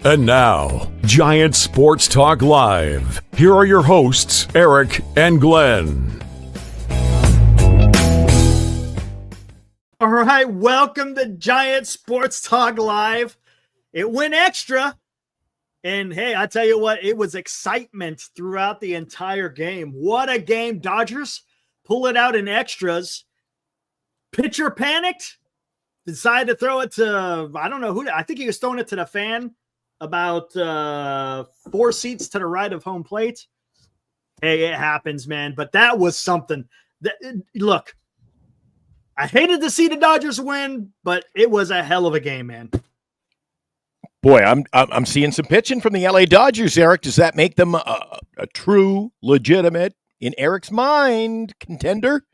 And now, Giant Sports Talk Live. Here are your hosts, Eric and Glenn. All right, welcome to Giant Sports Talk Live. It went extra. And hey, I tell you what, it was excitement throughout the entire game. What a game. Dodgers pull it out in extras. Pitcher panicked, decided to throw it to, I don't know who, I think he was throwing it to the fan about 4 seats to the right of home plate. Hey, it happens, man. But that was something. Look, I hated to see the Dodgers win, but it was a hell of a game, man. Boy, I'm seeing some pitching from the LA Dodgers, Eric. Does that make them a true, legitimate, in Eric's mind, contender?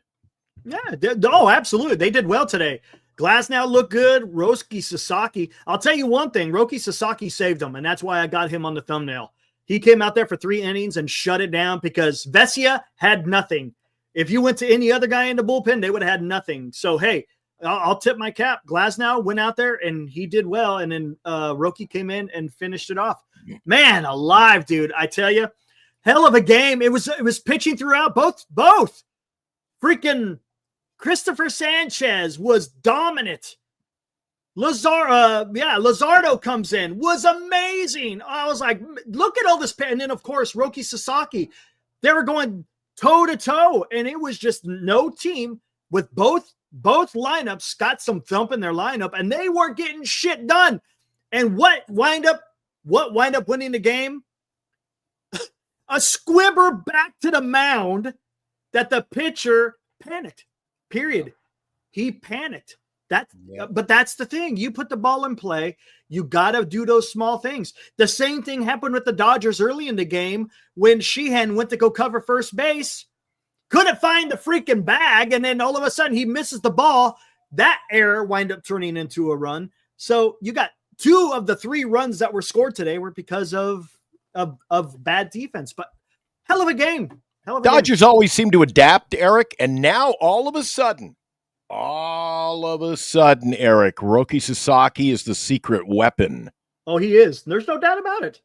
Yeah. Oh, absolutely. They did well today. Glasnow looked good. Roki Sasaki. I'll tell you one thing. Roki Sasaki saved them, and that's why I got him on the thumbnail. He came out there for 3 innings and shut it down because Vesia had nothing. If you went to any other guy in the bullpen, they would have had nothing. So, hey, I'll tip my cap. Glasnow went out there, and he did well, and then Roki came in and finished it off. Man, alive, dude. I tell you, hell of a game. It was pitching throughout both. Freaking Christopher Sanchez was dominant. Luzardo comes in, was amazing. I was like, look at all this. And then, of course, Roki Sasaki. They were going toe-to-toe, and it was just no team with both lineups got some thump in their lineup, and they weren't getting shit done. And what wind up winning the game? A squibber back to the mound that the pitcher panicked. Period. He panicked. But that's the thing. You put the ball in play, you got to do those small things. The same thing happened with the Dodgers early in the game when Sheehan went to go cover first base, couldn't find the freaking bag, and then all of a sudden he misses the ball. That error wound up turning into a run. So you got 2 of the 3 runs that were scored today were because of bad defense. But hell of a game. Dodgers always seem to adapt, Eric, and now all of a sudden, Eric, Roki Sasaki is the secret weapon. Oh, he is. There's no doubt about it.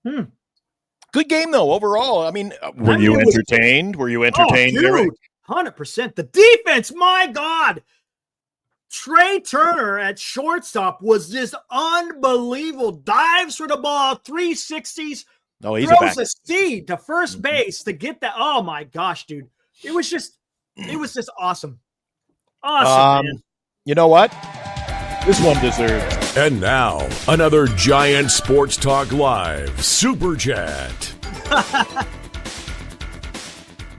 Good game, though, overall. I mean, were you entertained? Dude, 100%. The defense, my God. Trey Turner at shortstop was just unbelievable. Dives for the ball, 360s. Oh, he's throws a seed to first base to get that. Oh, my gosh, dude. It was just awesome. Awesome, man. You know what? This one deserves. And now, another Giant Sports Talk Live Super Chat.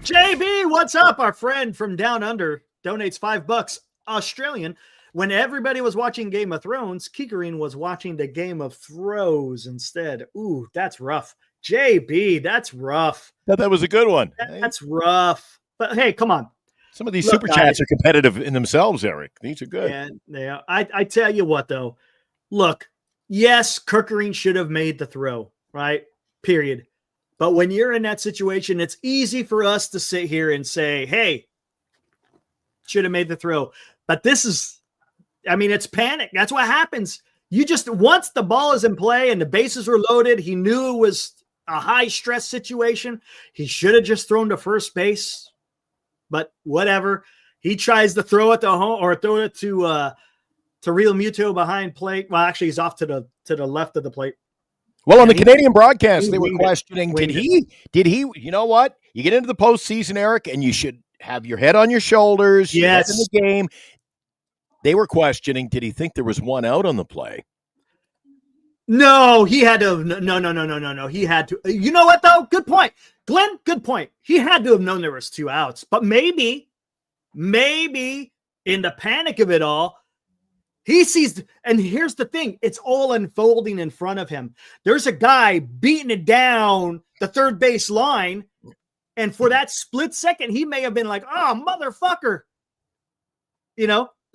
JB, what's up? Our friend from Down Under donates $5 Australian. When everybody was watching Game of Thrones, Kikirine was watching the Game of Throws instead. Ooh, that's rough. JB, that's rough. That was a good one. That's rough. But hey, come on. Some of these super chats are competitive in themselves, Eric. These are good. Yeah. I tell you what, though. Look, yes, Kikirine should have made the throw, right? Period. But when you're in that situation, it's easy for us to sit here and say, hey, should have made the throw. But it's panic. That's what happens. Once the ball is in play and the bases were loaded, he knew it was a high-stress situation. He should have just thrown to first base. But whatever. He tries to throw it to home or throw it to Real Muto behind plate. Well, actually, he's off to the left of the plate. Well, on the Canadian broadcast, they were questioning, did he, you know what? You get into the postseason, Eric, and you should have your head on your shoulders. Yes. In the game. They were questioning, did he think there was one out on the play? No, he had to. No. He had to. You know what, though? Good point. Glenn, good point. He had to have known there was 2 outs. But maybe in the panic of it all, he sees, and here's the thing, it's all unfolding in front of him. There's a guy beating it down the third base line, and for that split second, he may have been like, oh, motherfucker.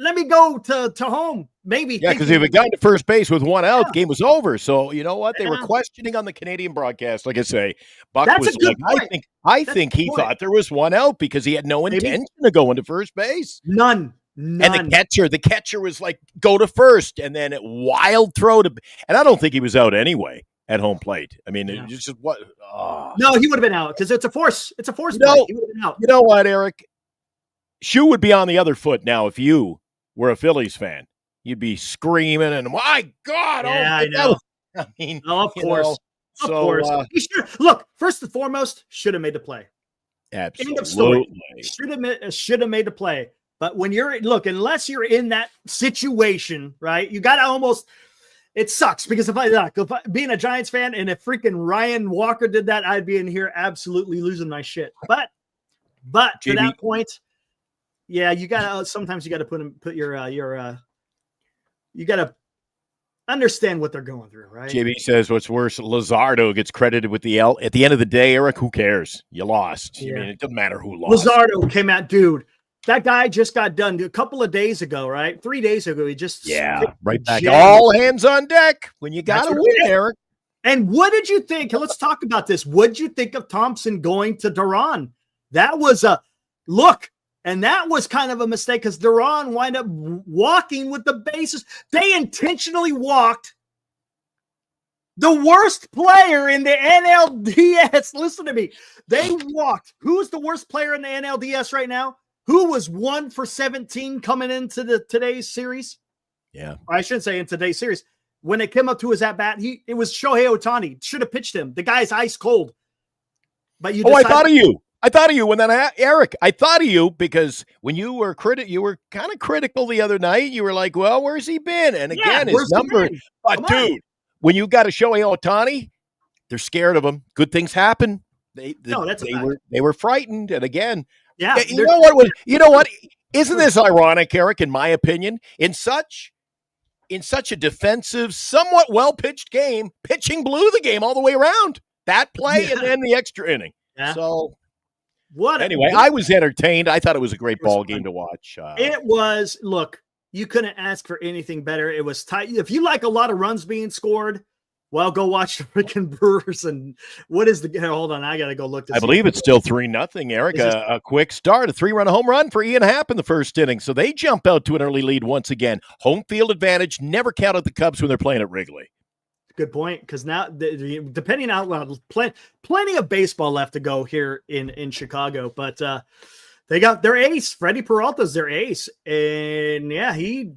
Let me go to home. Maybe. Yeah, because if it got to first base with 1 out, the game was over. So you know what? They were questioning on the Canadian broadcast. Like I say, Buck was like, I think he thought there was 1 out because he had no intention of going to first base. None. None. And the catcher was like, go to first, and then it wild throw to, and I don't think he was out anyway at home plate. I mean, Yeah. it's just what? Oh. No, he would have been out because it's a force. It's a force play. No, He would have been out. you know what, Eric? Shoe would be on the other foot now if you were a Phillies fan. You'd be screaming and, my God. Yeah, I know. I mean, of course. Of course. He look, first and foremost, should have made the play. Absolutely. End of story. Should have made the play. But when unless you're in that situation, right, you got to almost – it sucks because if I being a Giants fan and if freaking Ryan Walker did that, I'd be in here absolutely losing my shit. But to that point, yeah, you got to – sometimes you got to put your you got to understand what they're going through, right? JB says what's worse, Luzardo gets credited with the L. At the end of the day, Eric, who cares? You lost. Yeah. I mean, it doesn't matter who lost. Luzardo came out, dude. That guy just got done a couple of days ago, right? 3 days ago. He just right back. All hands on deck when you got to win, Eric. And what did you think? Let's talk about this. What did you think of Thompson going to Duran? That was a look. And that was kind of a mistake because Duran wound up walking with the bases. They intentionally walked the worst player in the NLDS. Listen to me. They walked. Who's the worst player in the NLDS right now? Who was 1 for 17 coming into today's series? Yeah. I shouldn't say in today's series. When it came up to his at-bat, it was Shohei Ohtani. Should have pitched him. The guy's ice cold. But you I thought of you. I thought of you when that, Eric. I thought of you because when you were you were kind of critical the other night. You were like, "Well, where's he been?" And again, his number. But dude, when you got to Shohei Ohtani, they're scared of him. Good things happen. They were frightened, and again, yeah. You know what? Isn't this ironic, Eric? In my opinion, in such a defensive, somewhat well pitched game, pitching blew the game all the way around. That play and then the extra inning. Yeah. So. I was entertained. I thought it was a great ball game to watch. It was. Look, you couldn't ask for anything better. It was tight. If you like a lot of runs being scored, well, go watch the freaking Brewers. And what is hold on, I got to go look. I believe it's still 3-0, Eric. A quick start, a 3-run home run for Ian Happ in the first inning. So they jump out to an early lead once again. Home field advantage. Never counted the Cubs when they're playing at Wrigley. Good point, because now, depending on plenty of baseball left to go here in Chicago, but they got their ace. Freddie Peralta's their ace, and yeah, he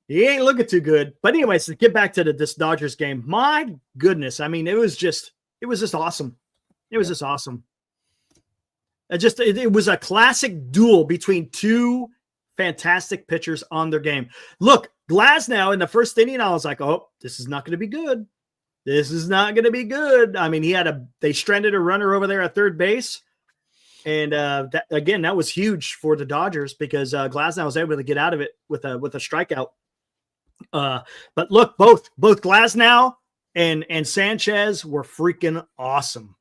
ain't looking too good. But anyways, to get back to this Dodgers game, my goodness, I mean, it was just awesome. It was just awesome. It was a classic duel between two fantastic pitchers on their game. Look, Glasnow in the first inning, I was like, oh, this is not going to be good. This is not going to be good. I mean, they stranded a runner over there at third base. And that was huge for the Dodgers because Glasnow was able to get out of it with a strikeout. But look, both Glasnow and Sanchez were freaking awesome.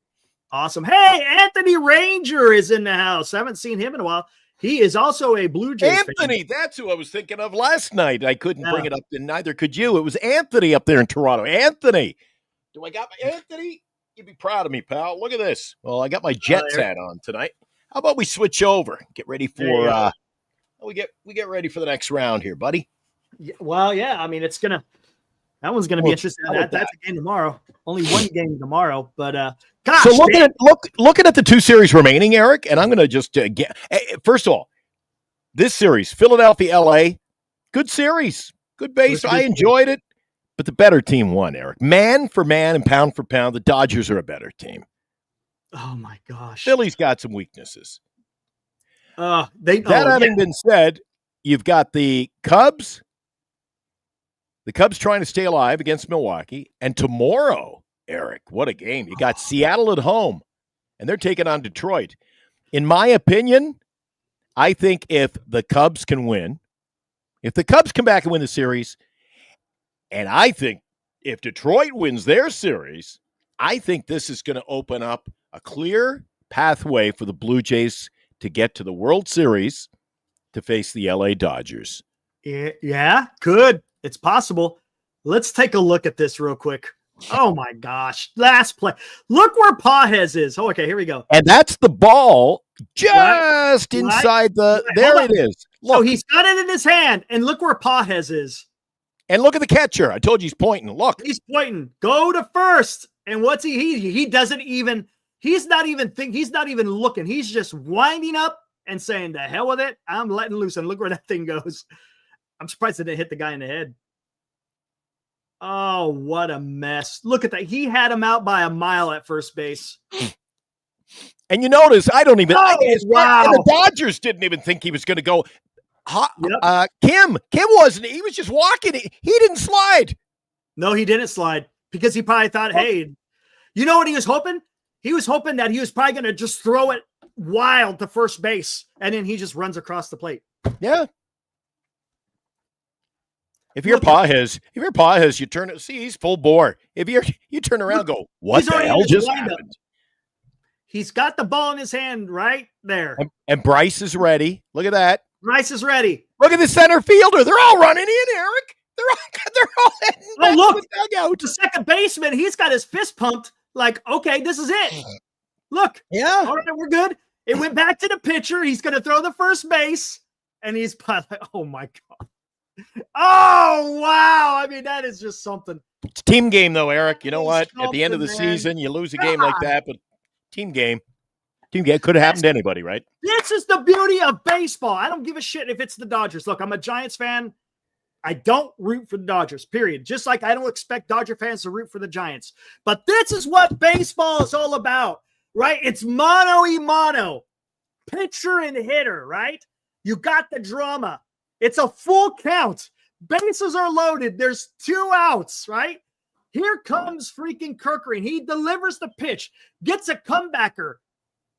Awesome. Hey, Anthony Ranger is in the house. I haven't seen him in a while. He is also a Blue Jays Anthony, fan. That's who I was thinking of last night. I couldn't bring it up, and neither could you. It was Anthony up there in Toronto. Anthony. Do I got my Anthony? You'd be proud of me, pal. Look at this. Well, I got my Jets hat on tonight. How about we switch over? Get ready for we get ready for the next round here, buddy. Yeah, well, yeah. I mean, that one's gonna be interesting. That's a game tomorrow. Only one game tomorrow, but gosh. So looking at the two series remaining, Eric, and I'm gonna just first of all, this series, Philadelphia, LA, good series, good base. I enjoyed it, but the better team won, Eric. Man for man and pound for pound, the Dodgers are a better team. Oh my gosh, Philly's got some weaknesses. Having been said, you've got the Cubs. The Cubs trying to stay alive against Milwaukee. And tomorrow, Eric, what a game. You got Seattle at home, and they're taking on Detroit. In my opinion, I think if the Cubs can win, if the Cubs come back and win the series, and I think if Detroit wins their series, I think this is going to open up a clear pathway for the Blue Jays to get to the World Series to face the LA Dodgers. Yeah, good. It's possible. Let's take a look at this real quick. Oh my gosh. Last play. Look where Pajes is. Oh, okay, here we go. And that's the ball just inside the. There it is. Look. So he's got it in his hand, and look where Pajes is. And look at the catcher. I told you he's pointing. Look. He's pointing. Go to first. And what's he doesn't even, he's not even looking. He's just winding up and saying, the hell with it. I'm letting loose. And look where that thing goes. I'm surprised it didn't hit the guy in the head. Oh, what a mess. Look at that. He had him out by a mile at first base. And you notice, I don't even. Wow. The Dodgers didn't even think he was going to go. Yep. Kim wasn't. He was just walking. He didn't slide. No, he didn't slide because he probably thought, hey, you know what he was hoping? He was hoping that he was probably going to just throw it wild to first base, and then he just runs across the plate. Yeah. If you're Pajes, you turn it. See, he's full bore. If you turn around and go, what the hell just happened? He's got the ball in his hand right there. And Bryce is ready. Look at that. Bryce is ready. Look at the center fielder. They're all running in, Eric. They're all heading back look, to the dugout. The second baseman, he's got his fist pumped like, okay, this is it. Look. Yeah. All right, we're good. It went back to the pitcher. He's going to throw the first base. And he's like, oh, my God. Oh, wow. I mean, that is just something. It's a team game, though, Eric. You know what? At the end of the man. season, you lose a game like that, but team game. Team game could have happened to anybody, right? This is the beauty of baseball. I don't give a shit if it's the Dodgers. Look, I'm a Giants fan. I don't root for the Dodgers, period. Just like I don't expect Dodger fans to root for the Giants. But this is what baseball is all about, right? It's mano-a-mano, pitcher and hitter, right? You got the drama. It's a full count. Bases are loaded. There's 2 outs, right? Here comes freaking Kirkering. He delivers the pitch, gets a comebacker,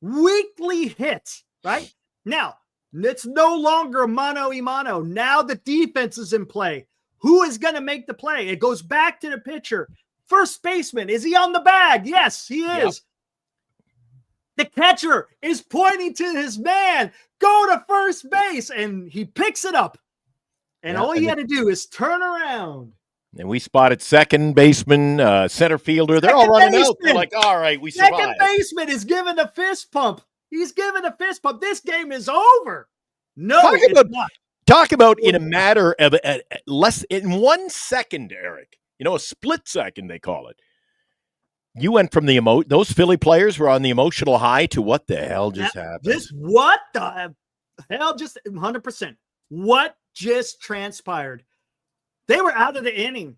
weakly hit, right? Now, it's no longer mano-a-mano. Now the defense is in play. Who is going to make the play? It goes back to the pitcher. First baseman, is he on the bag? Yes, he is. Yep. The catcher is pointing to his man. Go to first base. And he picks it up. And all he had to do is turn around. And we spotted second baseman, center fielder. They're all running out. They're like, all right, we survived. Second baseman is giving a fist pump. He's giving a fist pump. This game is over. No, it's not. Talk about in a matter of in 1 second, Eric. You know, a split second, they call it. You went from those Philly players were on the emotional high to what the hell just happened? What the hell just 100%. What just transpired? They were out of the inning.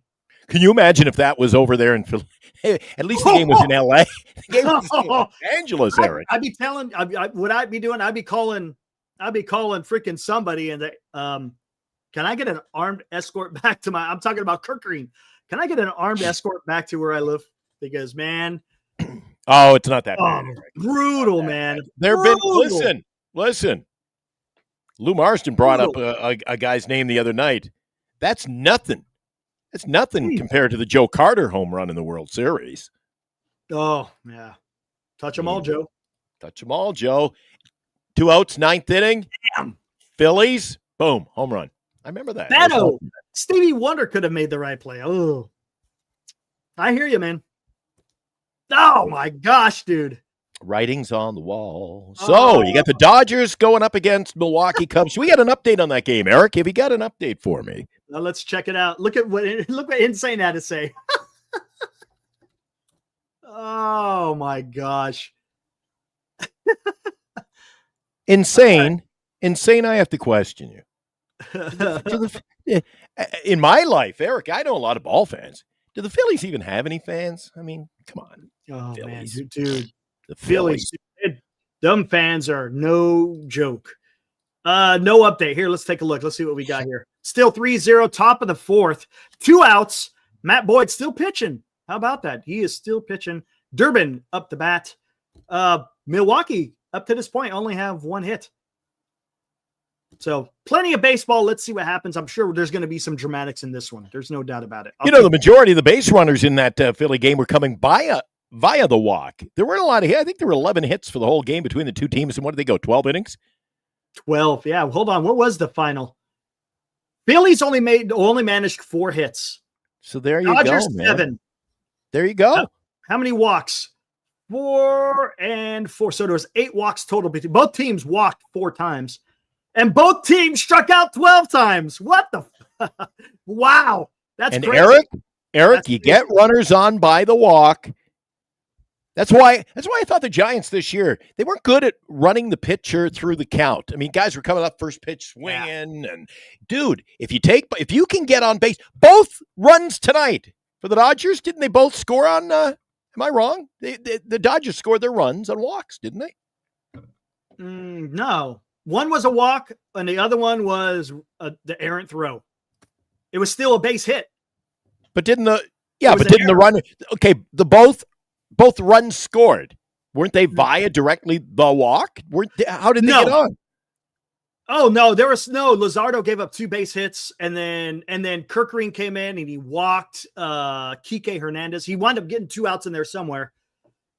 Can you imagine if that was over there in Philly? Hey, at least the game was in L.A. The game was in Los Angeles, Eric. I'd be telling. What I'd be doing? I'd be calling freaking somebody and can I get an armed escort back to I'm talking about Kirkering. Can I get an armed escort back to where I live? Because man, it's not that bad. Brutal, man. There've been listen. Lou Marston brought up a guy's name the other night. That's nothing. That's nothing compared to the Joe Carter home run in the World Series. Oh, yeah. Touch them all, Joe. Touch them all, Joe. 2 outs, 9th inning. Damn. Phillies, boom, home run. I remember that. Beto. Stevie Wonder could have made the right play. Oh, I hear you, man. Oh, my gosh, dude. Writing's on the wall. So you got the Dodgers going up against Milwaukee Cubs. We got an update on that game, Eric. Have you got an update for me? Now let's check it out. Look what Insane had to say. Oh my gosh. Insane. I have to question you. In my life, Eric, I know a lot of ball fans. Do the Phillies even have any fans? I mean, come on. Oh Phillies. man, dude. The Phillies. Them fans are no joke. No update. Here, let's take a look. Let's see what we got here. Still 3-0, top of the 4th. 2 outs. Matt Boyd still pitching. How about that? He is still pitching. Durbin up the bat. Milwaukee, up to this point, only have 1 hit. So plenty of baseball. Let's see what happens. I'm sure there's going to be some dramatics in this one. There's no doubt about it. The majority of the base runners in that Philly game were coming via the walk. There weren't a lot of hits. I think there were 11 hits for the whole game between the two teams. And what did they go, 12 innings? 12. Yeah. Hold on. What was the final? Phillies only managed 4 hits. So there you Dodgers go, man. 7. There you go. How many walks? 4 and 4. So there was 8 walks total. Both teams walked 4 times. And both teams struck out 12 times. What the? Wow. That's crazy. Eric, you get runners on by the walk. That's why I thought the Giants this year, they weren't good at running the pitcher through the count. I mean, guys were coming up first pitch swinging. Yeah. And dude, if you can get on base, both runs tonight for the Dodgers, didn't they both score on, am I wrong? The Dodgers scored their runs on walks, didn't they? No. One was a walk and the other one was the errant throw. It was still a base hit. But didn't the run, okay, both runs scored. Weren't they via directly the walk? How did they get on? Oh, no, there was no. Luzardo gave up 2 base hits, and then Kirkering came in and he walked Kike Hernandez. He wound up getting 2 outs in there somewhere.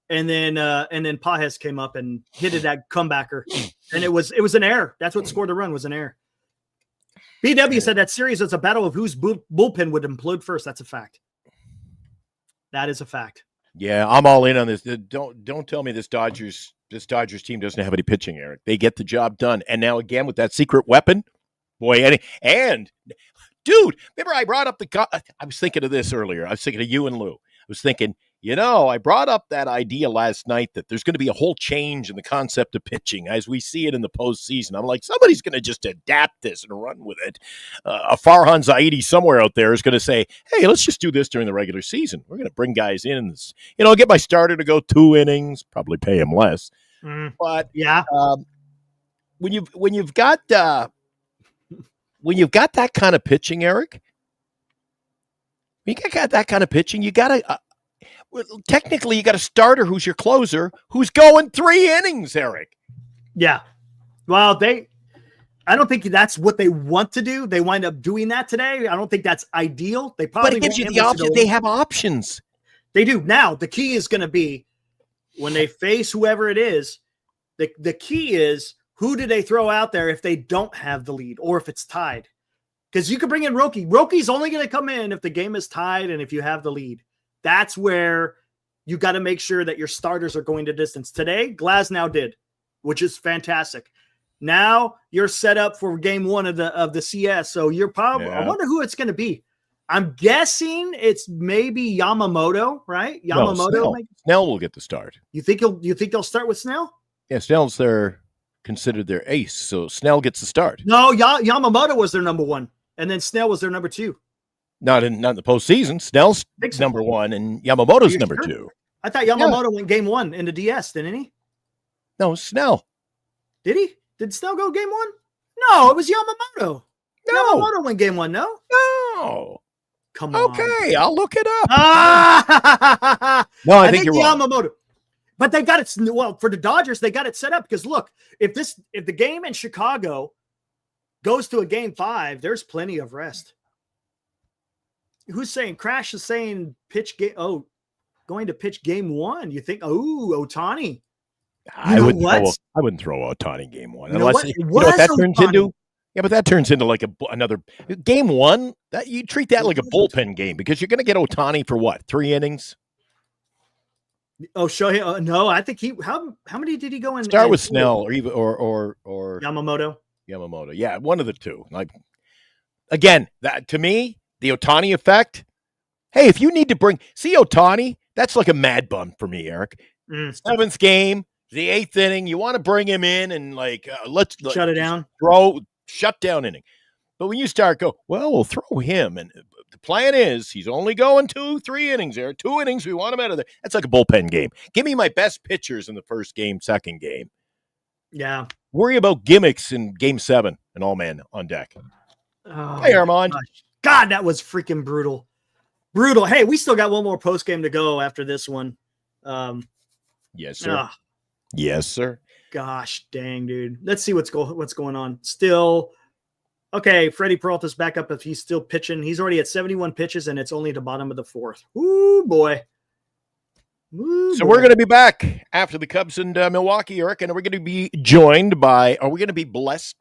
And then Pajes came up and hit that comebacker. And it was an error. That's what scored the run, was an error. BW said that series was a battle of whose bullpen would implode first. That's a fact. That is a fact. Yeah, I'm all in on this. Don't tell me this Dodgers team doesn't have any pitching, Eric. They get the job done. And now again with that secret weapon, boy, and dude, remember I brought up I was thinking of this earlier. I was thinking of you and Lou. I was thinking, I brought up that idea last night that there's going to be a whole change in the concept of pitching as we see it in the postseason. I'm like, somebody's going to just adapt this and run with it. A Farhan Zaidi somewhere out there is going to say, hey, let's just do this during the regular season. We're going to bring guys in and, get my starter to go 2 innings, probably pay him less. But yeah, when you've got that kind of pitching, Eric, when you got that kind of pitching, you got to technically you got a starter who's your closer who's going 3 innings, Eric. Yeah. Well, I don't think that's what they want to do. They wind up doing that today. I don't think that's ideal. They probably but it gives you the option. They have options. They do. Now, the key is going to be when they face whoever it is, the key is who do they throw out there if they don't have the lead or if it's tied? Because you could bring in Roki. Roki's only going to come in if the game is tied and if you have the lead. That's where you got to make sure that your starters are going to distance. Today, Glasnow did, which is fantastic. Now you're set up for game 1 of the CS. So you're probably, I wonder who it's going to be. I'm guessing it's maybe Yamamoto, right? Yamamoto. Snell will get the start. You think they'll start with Snell? Yeah, Snell's considered their ace, so Snell gets the start. No, Yamamoto was their number 1, and then Snell was their number 2. Not in the postseason. Snell's number 1, and Yamamoto's number 2. I thought Yamamoto went game 1 in the DS, didn't he? No, Snell. Did he? Did Snell go game 1? No, it was Yamamoto. No. Yamamoto went game 1, no? No. Come on. Okay, I'll look it up. No, I think you're wrong. Yamamoto. But they got it. Well, for the Dodgers, they got it set up because look, if the game in Chicago goes to a game 5, there's plenty of rest. Who's saying Crash is saying pitch game? Oh, going to pitch game 1. You think? Oh, Ohtani. I wouldn't throw Ohtani game 1 unless you know what that turns into. Yeah, but that turns into like another game 1. That you treat that like a bullpen game because you're going to get Ohtani for what? 3 innings. Oh, show him. No, I think how many did he go in? Start with Snell or Yamamoto. Yamamoto. Yeah, one of the two. Like again, that to me, the Ohtani effect. Hey, if you need to see Ohtani, that's like a mad bum for me, Eric. 7th game, the 8th inning. You want to bring him in and let's shut it down. Shut down inning. But when you start we'll throw him. And the plan is he's only going 2-3 innings there. 2 innings, we want him out of there. That's like a bullpen game. Give me my best pitchers in the first game, second game. Yeah. Worry about gimmicks in game 7 and all man on deck. Oh, hey, Armand. God, that was freaking brutal. Brutal. Hey, we still got one more post game to go after this one. Yes, sir. Yes, sir. Gosh dang, dude. Let's see what's going on. Still, okay, Freddie Peralta's back up if he's still pitching. He's already at 71 pitches, and it's only the bottom of the 4th. Ooh, boy. So we're going to be back after the Cubs and Milwaukee, Eric, and we're going to be joined by – are we going to be blessed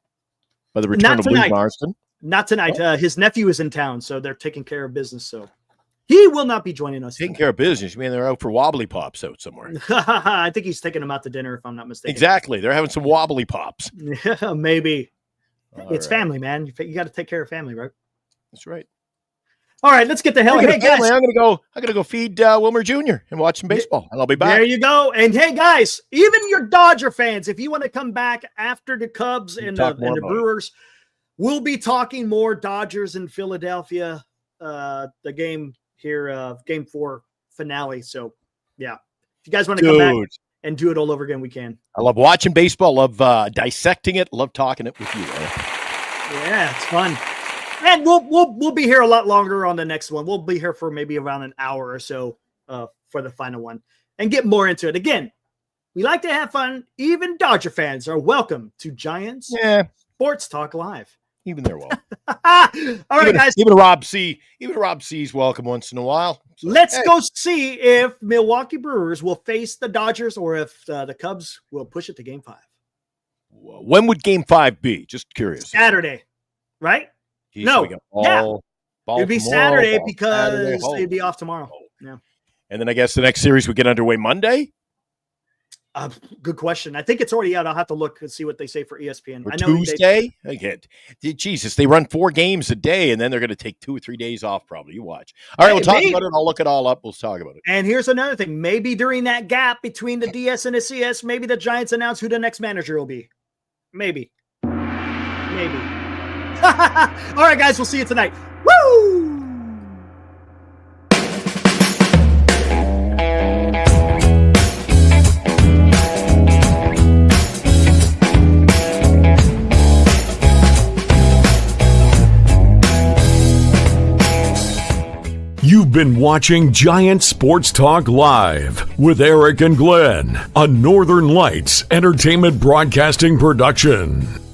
by the return of Luke Marston? Not tonight. His nephew is in town, so they're taking care of business. So He will not be joining us. Taking care of business. You mean they're out for wobbly pops out somewhere? I think he's taking them out to dinner, if I'm not mistaken. Exactly. They're having some wobbly pops. Yeah, maybe. It's right. Family, man. You got to take care of family, right? That's right. All right, let's get the hell. Hey guys, I'm gonna go feed Wilmer Jr. and watch some baseball, and I'll be back. There you go. And hey guys, even your Dodger fans, if you want to come back after the Cubs and the Brewers, we'll be talking more Dodgers in Philadelphia. The game here, Game 4 finale. So yeah, if you guys want to come back and do it all over again, we can. I love watching baseball. Love dissecting it. Love talking it with you. Yeah, it's fun. And we'll be here a lot longer on the next one. We'll be here for maybe around an hour or so for the final one and get more into it. Again, we like to have fun. Even Dodger fans are welcome to Giants Sports Talk Live. Even they're welcome. All right, guys. Even Rob C's welcome once in a while. So, let's go see if Milwaukee Brewers will face the Dodgers or if the Cubs will push it to Game 5. When would Game 5 be? Just curious. Saturday, right? Jeez, no, it'd be Saturday because they'd be off tomorrow. Yeah, and then I guess the next series would get underway Monday. Good question. I think it's already out. I'll have to look and see what they say for ESPN. Or I know Tuesday. Jesus, they run 4 games a day, and then they're going to take 2 or 3 days off. Probably. You watch. All right, we'll talk about it. I'll look it all up. We'll talk about it. And here's another thing. Maybe during that gap between the DS and the CS, maybe the Giants announce who the next manager will be. Maybe. All right, guys, we'll see you tonight. Woo! You've been watching Giant Sports Talk Live with Eric and Glenn, a Northern Lights Entertainment Broadcasting production.